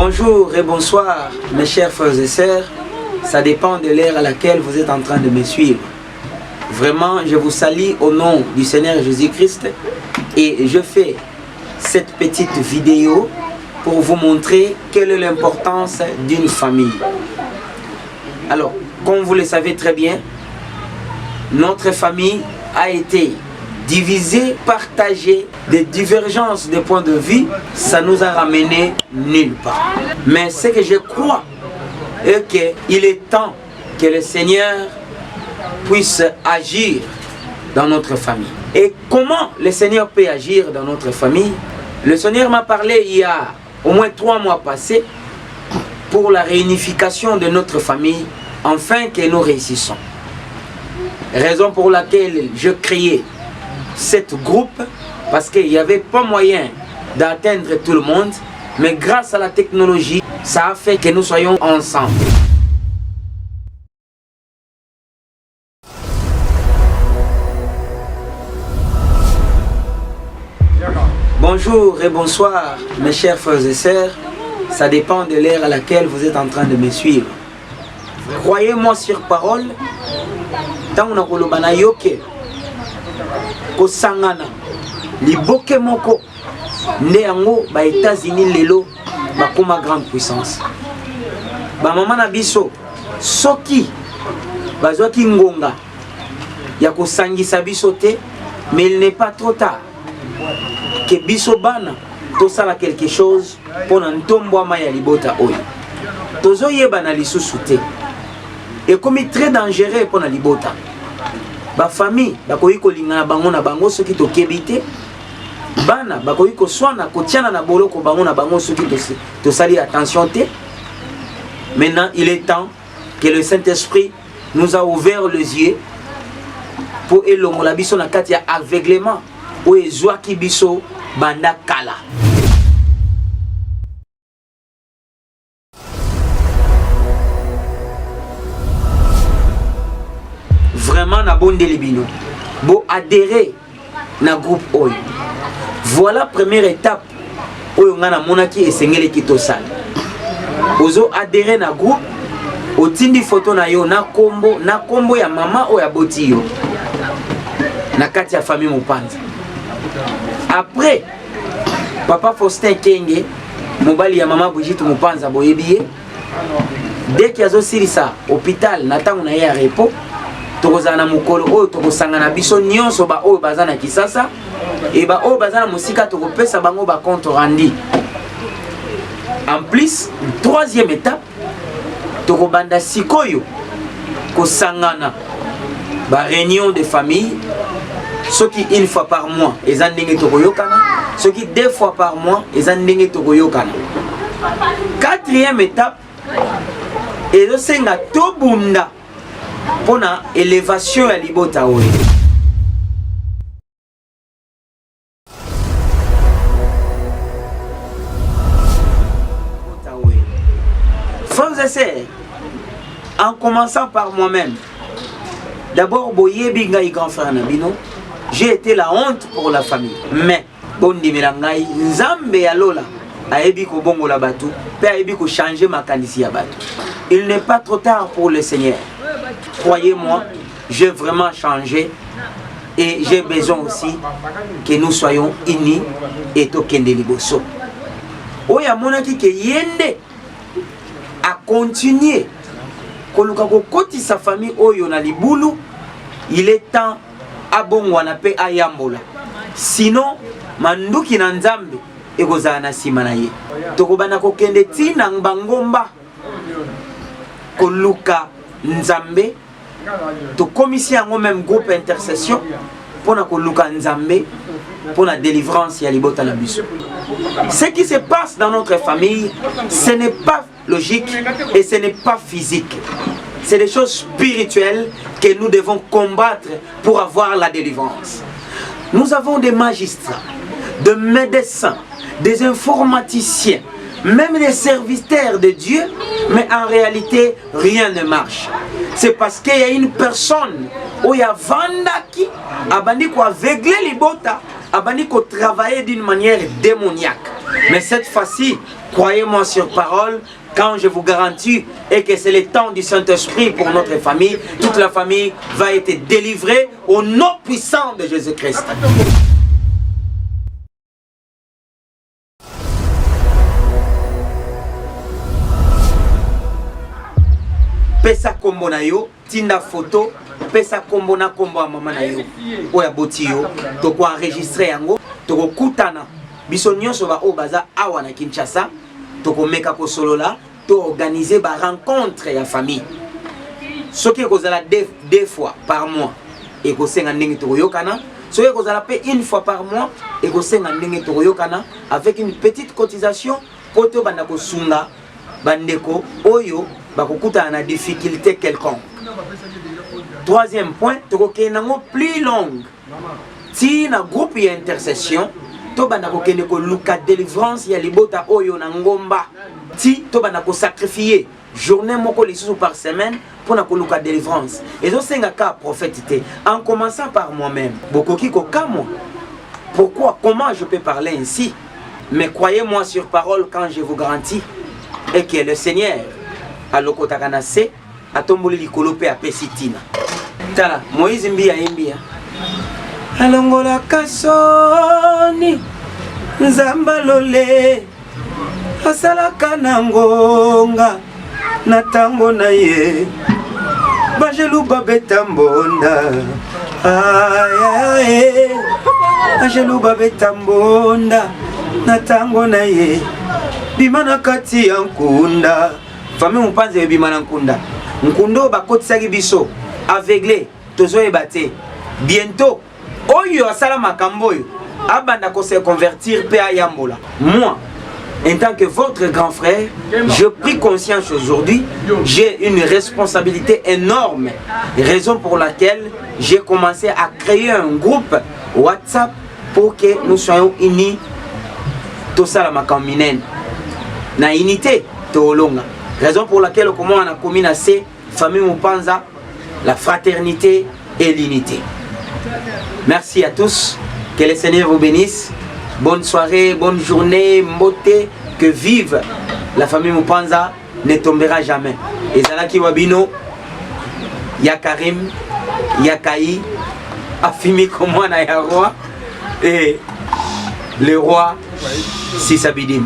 Bonjour et bonsoir mes chers frères et sœurs, ça dépend de l'heure à laquelle vous êtes en train de me suivre. Vraiment, je vous salue au nom du Seigneur Jésus-Christ et je fais cette petite vidéo pour vous montrer quelle est l'importance d'une famille. Alors, comme vous le savez très bien, notre famille a été divisée, partagée, des divergences de points de vue, ça nous a ramené nulle part. Mais ce que je crois est qu'il est temps que le Seigneur puisse agir dans notre famille. Et comment le Seigneur peut agir dans notre famille? Le Seigneur m'a parlé il y a au moins 3 mois passés pour la réunification de notre famille, afin que nous réussissons. Raison pour laquelle je créais cette groupe, parce qu'il n'y avait pas moyen d'atteindre tout le monde, mais grâce à la technologie, ça a fait que nous soyons ensemble. Bonjour et bonsoir mes chers frères et sœurs, ça dépend de l'heure à laquelle vous êtes en train de me suivre. Croyez-moi sur parole, tant on a kolobana yoke ko sangana liboke moko nde yango ba États-Unis lelo ba koma grande puissance. Ba mama na biso soki bazwaki ngonga ya ko sangisa biso te, mais il n'est pas trop tard que biso bana to sala quelque chose pour ntombo ma ya libota oyo. Tozo yeba na lisusu te. Et comme il est très dangereux pour la libota. Ba famille bakoyi ko lingana bango na bango soki to kebite. Bana bakoyi ko swana ko tiana na boloko bango na bango soki to sali attention te. Maintenant, il est temps que le Saint-Esprit nous a ouvert les yeux pour elongola biso na kati ya aveuglement ou ezwaki biso banda kala. Vraiment na bonde libino bo adhérer na groupe oyo. Voilà première étape oyo ngana monaki esengeli kitosala. Ozo adhérer na groupe, otindi photo na yo na kombo ya mama oyo aboti yo na kati ya famille Mopanza. Après papa Faustin Kenge mobali ya mama Brigitte Mopanza boyebiye, dès qu'il y a zo silisa hôpital na tango na ya repos tokozana mukolo oyo tokosangana biso nyonso ba oyo bazana Kisasa et ba oyo bazana musika tokopesa bango ba compte rendu. En plus, troisième étape tokobanda sikoyo kosangana ba réunion de famille, ce qui une fois par mois eza ndenge tokoyokana, ce qui 2 fois par mois eza ndenge tokoyokana. Quatrième étape ezo senga tobunda pour la élévation à libota oyo. Frères et sœurs, en commençant par moi-même, d'abord boyebi ngai grand frère Nabino, j'ai été la honte pour la famille. Mais bondi melangai nzambe ya lola ayebi ko bongo la batu, pe ayebi ko changer makanisi ya batu. Il n'est pas trop tard pour le Seigneur. Croyez-moi, j'ai vraiment changé et j'ai besoin aussi que nous soyons unis et tokende liboso. Oya monaki ke yende a continuer koluka kokoti sa famille oyo na libulu, il est temps abongwana pe ayambola. Sinon manduki na nzambe ekozala na sima na ye. Tokobana kokende tina ngomba koluka nzambe to commission au même groupe intercession pour na koluka nzambe pour la délivrance ya libota na biso. Ce qui se passe dans notre famille, ce n'est pas logique et ce n'est pas physique. C'est des choses spirituelles que nous devons combattre pour avoir la délivrance. Nous avons des magistrats, des médecins, des informaticiens, même des serviteurs de Dieu, mais en réalité, rien ne marche. C'est parce qu'il y a une personne où il y a Vandaki, abandi ko aveugler libota, abandi ko travailler d'une manière démoniaque. Mais cette fois-ci, croyez-moi sur parole, quand je vous garantis et que c'est le temps du Saint-Esprit pour notre famille, toute la famille va être délivrée au nom puissant de Jésus-Christ. Pesa kombo na yo, tinda photo, pesa kombo na kombo a mama na yo. Oya boti yo, toko enregistrer yango, toko kutana. Biso nyonso ba o baza awa na Kinshasa, toko meka ko solola, to organiser ba rencontre ya famille. Soki kozala deux fois par mois, et ko senga ndenge toko yokana, soki kozala pe une fois par mois, et ko senga ndenge toko yokana avec une petite cotisation, poto banda ko sunga bandeko oyo bakokuta na difficulté quelconque. Troisième point, toko nango plus longue. Si na groupe ya intercession, to banda ko kende ko luka délivrance ya libota oyo na ngomba. Si to banda ko sacrifier journée moko lisusu par semaine pour na ko luka délivrance. Et zo senga ka prophétité en commençant par moi-même. Bokoki ko kamo. Pourquoi? Comment je peux parler ainsi? Mais croyez-moi sur parole quand je vous garantis et que le Seigneur a lokotakanase atomboli likolo pe apesitina. Tala Moïse mbia imbia. Alongola kasoni nzamba lole asalaka na ngonga na tango na ye bajelu babeta mbonda ay bajelu babeta mbonda na tango na ye bimana kati ya nkunda. Famille mupanze bimana nkunda. Nkundo bakotisaki biso aveuglé tozo ebate. Bientôt oyo asala makambo oyo abanda ko se convertir pe a yambola. Moi, en tant que votre grand frère, je pris conscience aujourd'hui, j'ai une responsabilité énorme. Raison pour laquelle j'ai commencé à créer un groupe WhatsApp pour que nous soyons unis. Tout ça la makaminen. Na unité tolonga. Raison pour laquelle comment on a commis na C famille Mupanza, la fraternité et l'unité. Merci à tous, que le Seigneur vous bénisse. Bonne soirée, bonne journée, mbote, que vive la famille Mupanza ne tombera jamais. Et Zalaki Wabino, ya Karim, ya Kai, Afimi Komwa na ya roi et le roi Sissabidim.